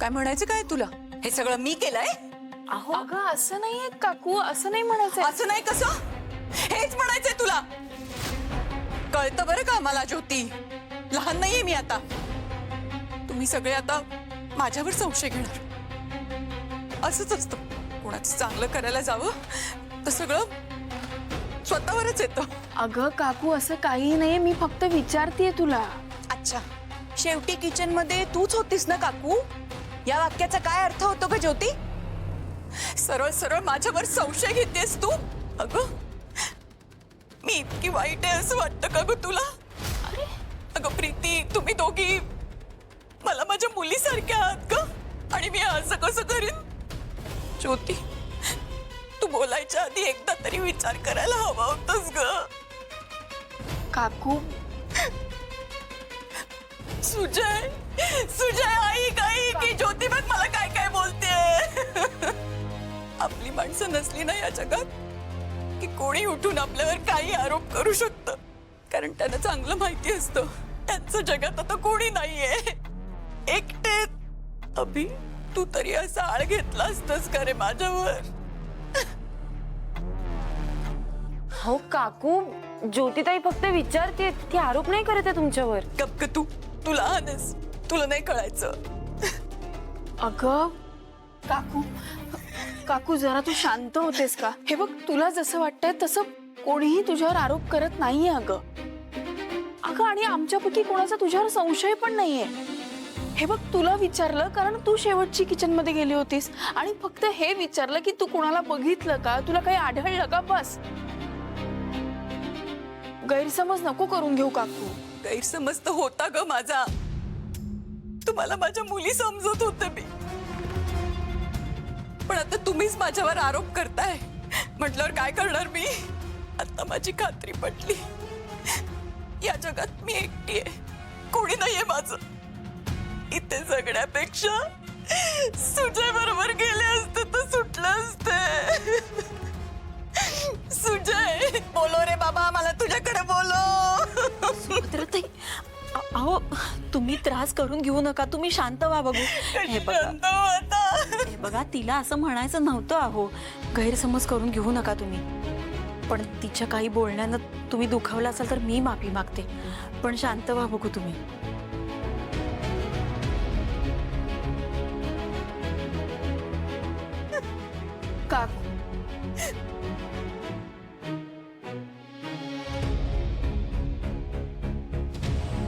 काय म्हणायचं काय तुला? हे सगळं मी केलंय? अहो अगं असं नाहीये काकू, असं नाही म्हणायचंय. असं नाही कसं? हेच म्हणायचंय तुला? कळतं बरं का मला ज्योती, लहान नाहीये मी आता. तुम्ही सगळे आता माझ्यावर संशय घेणार. असंच असतं, कोणाचं चांगलं करायला जावं तर सगळं स्वतःवरच येतं. अगं काकू असं काही नाहीये, मी फक्त विचारतेय तुला. अच्छा, शेवटी किचन मध्ये तूच होतीस ना काकू? या वाक्याचा काय अर्थ होतो ग ज्योती? सरळ सरळ माझ्यावर संशय घेतेस तू? अगं मी इतकी वाईट आहे असं वाटतं का ग तुला? अरे अगं प्रीती, तुम्ही दोघी मला माझ्या मुलीसारख्या आहात का? आणि मी असं कसं करीन? ज्योती, तू बोलायच्या आधी एकदा तरी विचार करायला हवा होतास ग. काकू सुजय, सुजय ऐक ऐक की ज्योती बघ मला काय काय बोलते. आपली माणसं नसली ना या जगात की कोणी उठून आपल्यावर काही आरोप करू शकतं, कारण त्यांना चांगलं माहिती असतं त्यांचं जगात आता कोणी नाहीये, एकटे. अभि, तू तरी असा आळ घेतला असतस का रे माझ्यावर? हो काकू, ज्योतिताई फक्त विचारते, ती आरोप नाही करत आहे तुमच्यावर. गप ग तू लहानस, तुला नाही कळायचं. अगं काकू, काकू जरा तू शांत होतेस का? हे बघ, तुला जसं वाटतंय तसं कोणीही तुझ्यावर आरोप करत नाहीये. अगं अगं आणि आमच्यापैकी कोणाचा तुझ्यावर संशय पण नाहीये. हे बघ, तुला विचारलं कारण तू शेवटची किचन मध्ये गेली होतीस आणि फक्त हे विचारलं की तू कोणाला बघितलं का, तुला काही आढळलं का, बस. गैरसमज नको करून घेऊ काकू. गैरसमज तर होता ग माझा. तुम्हाला माझ्या मुली समजत होते मी, पण आता तुम्हीच माझ्यावर आरोप करताय म्हटल्यावर काय करणार मी? आता माझी खात्री पटली, या जगात मी एकटी आहे, कोणी नाहीये माझं. इथे जगण्यापेक्षा सुजय बरोबर गेले असते तर सुटलं असते. सुजय, बोलो रे बाबा, मला तुझ्याकडे बोलो. सुभद्राताई, अहो तुम्ही त्रास करून घेऊ नका, तुम्ही शांत व्हा. बघू हे बघा, तिला असं म्हणायचं नव्हतं. अहो गैरसमज करून घेऊ नका तुम्ही. पण तिच्या काही बोलण्यानं तुम्ही दुखावलं असाल तर मी माफी मागते, पण शांत व्हा. बघू तुम्ही. काकू